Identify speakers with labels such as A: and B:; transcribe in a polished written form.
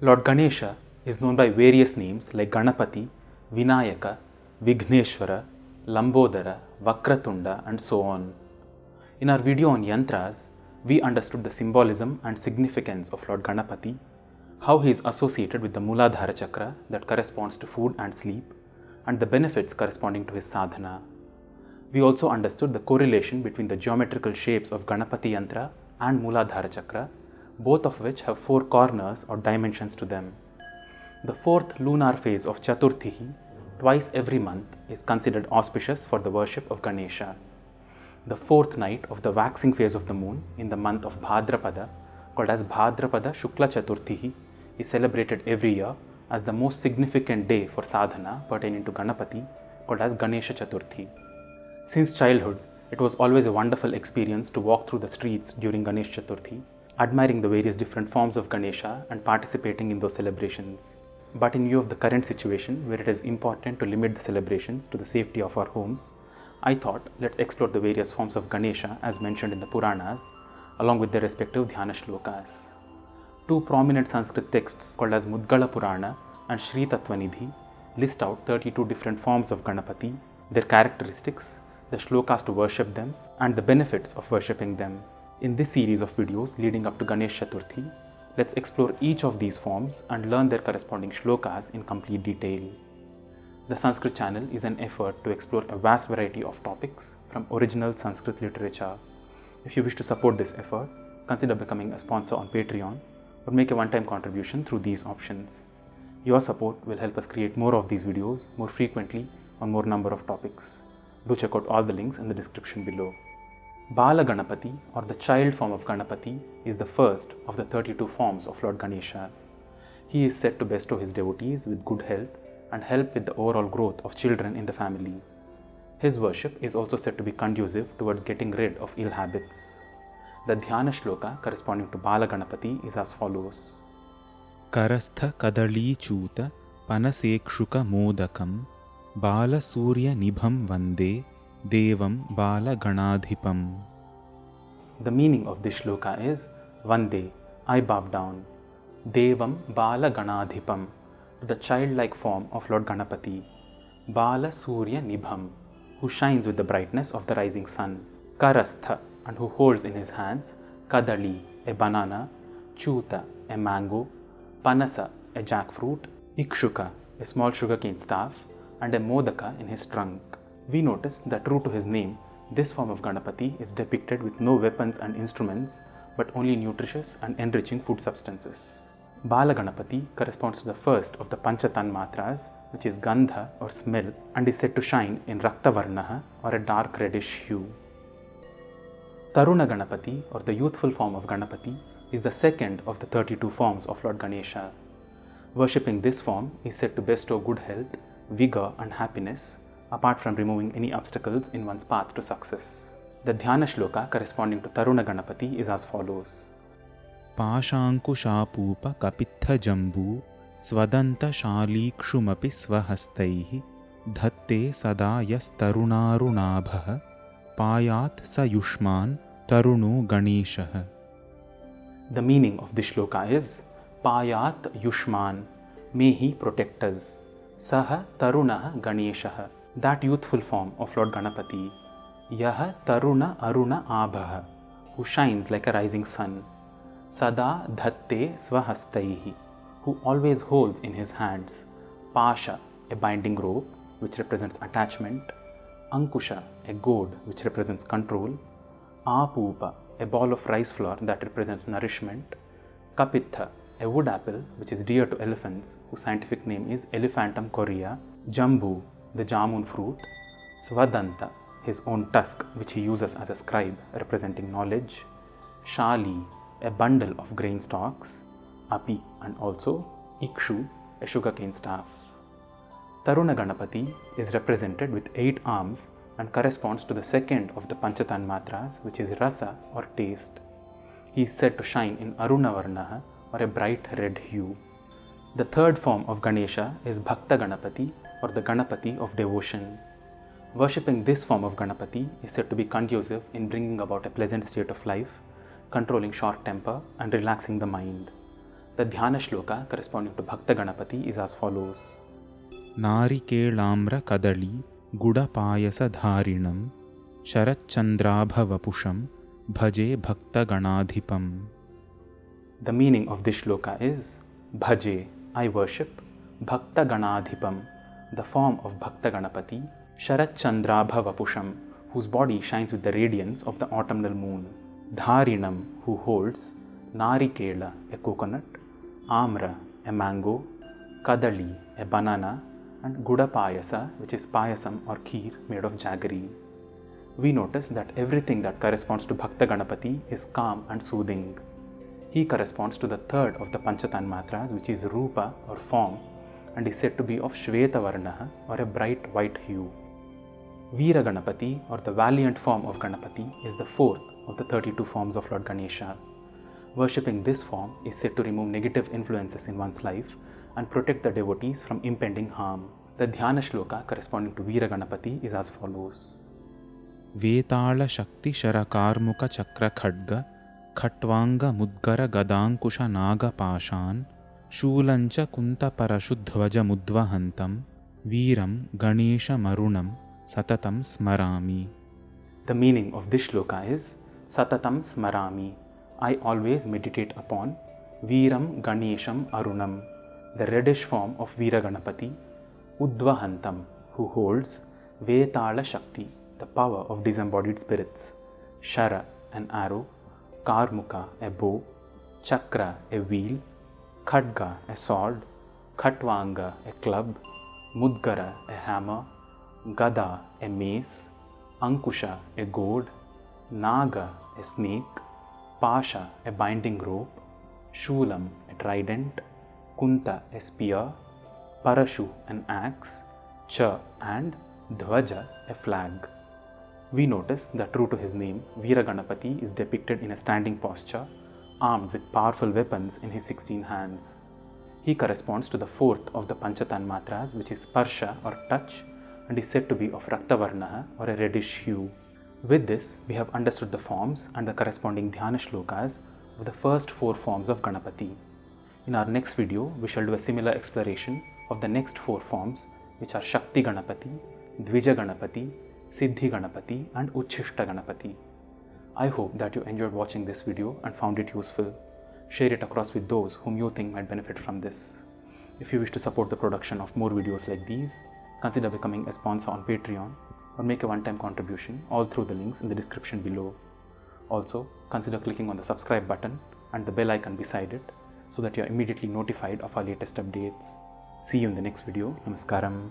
A: Lord Ganesha is known by various names like Ganapati, Vinayaka, Vigneshwara, Lambodara, Vakratunda and so on. In our video on Yantras, we understood the symbolism and significance of Lord Ganapati, how he is associated with the Muladhara Chakra that corresponds to food and sleep, and the benefits corresponding to his sadhana. We also understood the correlation between the geometrical shapes of Ganapati Yantra and Muladhara Chakra, both of which have 4 corners or dimensions to them. The 4th lunar phase of Chaturthi, twice every month, is considered auspicious for the worship of Ganesha. The 4th night of the waxing phase of the moon in the month of Bhadrapada, called as Bhadrapada Shukla Chaturthi, is celebrated every year as the most significant day for sadhana pertaining to Ganapati, called as Ganesha Chaturthi. Since childhood, it was always a wonderful experience to walk through the streets during Ganesh Chaturthi, admiring the various different forms of Ganesha and participating in those celebrations. But in view of the current situation, where it is important to limit the celebrations to the safety of our homes, I thought let's explore the various forms of Ganesha as mentioned in the Puranas, along with their respective Dhyana Shlokas. 2 prominent Sanskrit texts called as Mudgala Purana and Shri Tattvanidhi list out 32 different forms of Ganapati, their characteristics, the shlokas to worship them, and the benefits of worshipping them. In this series of videos leading up to Ganesh Chaturthi, let's explore each of these forms and learn their corresponding shlokas in complete detail. The Sanskrit channel is an effort to explore a vast variety of topics from original Sanskrit literature. If you wish to support this effort, consider becoming a sponsor on Patreon or make a one-time contribution through these options. Your support will help us create more of these videos more frequently on more number of topics. Do check out all the links in the description below. Bala Ganapati, or the child form of Ganapati, is the first of the 32 forms of Lord Ganesha. He is said to bestow his devotees with good health and help with the overall growth of children in the family. His worship is also said to be conducive towards getting rid of ill habits. The Dhyana Shloka corresponding to Bala Ganapati is as follows.
B: Karastha Kadali Chuta Panasekshuka Modakam Bala Surya Nibham Vande Devam Bala Ganadhipam.
A: The meaning of this shloka is Vande, I bow down, Devam Bala Ganadhipam, to the childlike form of Lord Ganapati, Bala Surya Nibham, who shines with the brightness of the rising sun, Karastha, and who holds in his hands Kadali, a banana, Chuta, a mango, Panasa, a jackfruit, Ikshuka, a small sugarcane staff, and a Modaka in his trunk. We notice that true to his name, this form of Ganapati is depicted with no weapons and instruments, but only nutritious and enriching food substances. Bala Ganapati corresponds to the first of the Panchatan Matras, which is Gandha or smell, and is said to shine in Rakta Varnaha or a dark reddish hue. Taruna Ganapati, or the youthful form of Ganapati, is the second of the 32 forms of Lord Ganesha. Worshipping this form is said to bestow good health, vigor and happiness, apart from removing any obstacles in one's path to success. The Dhyana Shloka corresponding to Taruna Ganapati is as follows.
B: Pashankushapupa Kapitha Jambu Swadanta Shalikshumapi Swahastaihi Dhatte Sada Yas Tarunarunabha Payat Sa Yushman Tarunu Ganeshah.
A: The meaning of this shloka is Payat Yushman, may he protect us, Saha Tarunah Ganeshah, that youthful form of Lord Ganapati, Yaha Taruna Aruna Abhaha, who shines like a rising sun, Sada Dhatte Swahastaihi, who always holds in his hands, Pasha, a binding rope which represents attachment, Ankusha, a goad which represents control, Apupa, a ball of rice flour that represents nourishment, Kapitha, a wood apple which is dear to elephants, whose scientific name is Elephantum corea, Jambu, the jamun fruit, Swadanta, his own tusk which he uses as a scribe representing knowledge, Shali, a bundle of grain stalks, Api, and also Ikshu, a sugarcane staff. Taruna Ganapati is represented with 8 arms and corresponds to the second of the Panchatan Matras, which is Rasa or taste. He is said to shine in Aruna Varnaha or a bright red hue. The third form of Ganesha is Bhakta Ganapati, or the Ganapati of devotion. Worshipping this form of Ganapati is said to be conducive in bringing about a pleasant state of life, controlling short temper and relaxing the mind. The Dhyana Shloka corresponding to Bhakta Ganapati is as follows.
B: Narikelamra kadali gudapayasa dharinam sharachandrabhavapusham bhaje Bhakta Ganadhipam.
A: The meaning of this shloka is Bhaje, I worship, Bhakta Ganadhipam, the form of Bhakta Ganapati, Sharachandrabhavapusham, whose body shines with the radiance of the autumnal moon, Dharinam, who holds, Narikela, a coconut, Amra, a mango, Kadali, a banana, and Gudapayasa, which is payasam or kheer made of jaggery. We notice that everything that corresponds to Bhakta Ganapati is calm and soothing. He corresponds to the third of the Panchatanmatras, which is Rupa or form, and is said to be of Shveta Varnaha or a bright white hue. Vira Ganapati, or the valiant form of Ganapati, is the fourth of the 32 forms of Lord Ganesha. Worshipping this form is said to remove negative influences in one's life and protect the devotees from impending harm. The Dhyana Shloka corresponding to Vira Ganapati is as follows.
B: Vetala Shakti Sharakarmuka Chakra Khadga Khatvanga Mudgara Gadankusha Naga Pashan Shulancha Kunta Parashuddhvaja Mudvahantam Viram Ganesha Marunam Satatam Smarami.
A: The meaning of this shloka is Satatam Smarami, I always meditate upon Viram Ganesham Arunam, the reddish form of Vira Ganapati, Udvahantam, who holds Vetala Shakti, the power of disembodied spirits, Shara, an arrow, Karmuka, a bow, Chakra, a wheel, Khadga, a sword, Khatvanga, a club, Mudgara, a hammer, Gada, a mace, Ankusha, a goad, Naga, a snake, Pasha, a binding rope, Shulam, a trident, Kunta, a spear, Parashu, an axe, Cha, and Dhvaja, a flag. We notice that true to his name, Vira Ganapati is depicted in a standing posture, armed with powerful weapons in his 16 hands. He corresponds to the fourth of the Panchatanmatras, which is Sparsha or touch, and is said to be of Raktavarnaha or a reddish hue. With this, we have understood the forms and the corresponding Dhyana Shlokas of the first 4 forms of Ganapati. In our next video, we shall do a similar exploration of the next 4 forms, which are Shakti Ganapati, Dvija Ganapati, Siddhi Ganapati, and Uchishta Ganapati. I hope that you enjoyed watching this video and found it useful. Share it across with those whom you think might benefit from this. If you wish to support the production of more videos like these, consider becoming a sponsor on Patreon or make a one-time contribution, all through the links in the description below. Also, consider clicking on the subscribe button and the bell icon beside it so that you are immediately notified of our latest updates. See you in the next video. Namaskaram.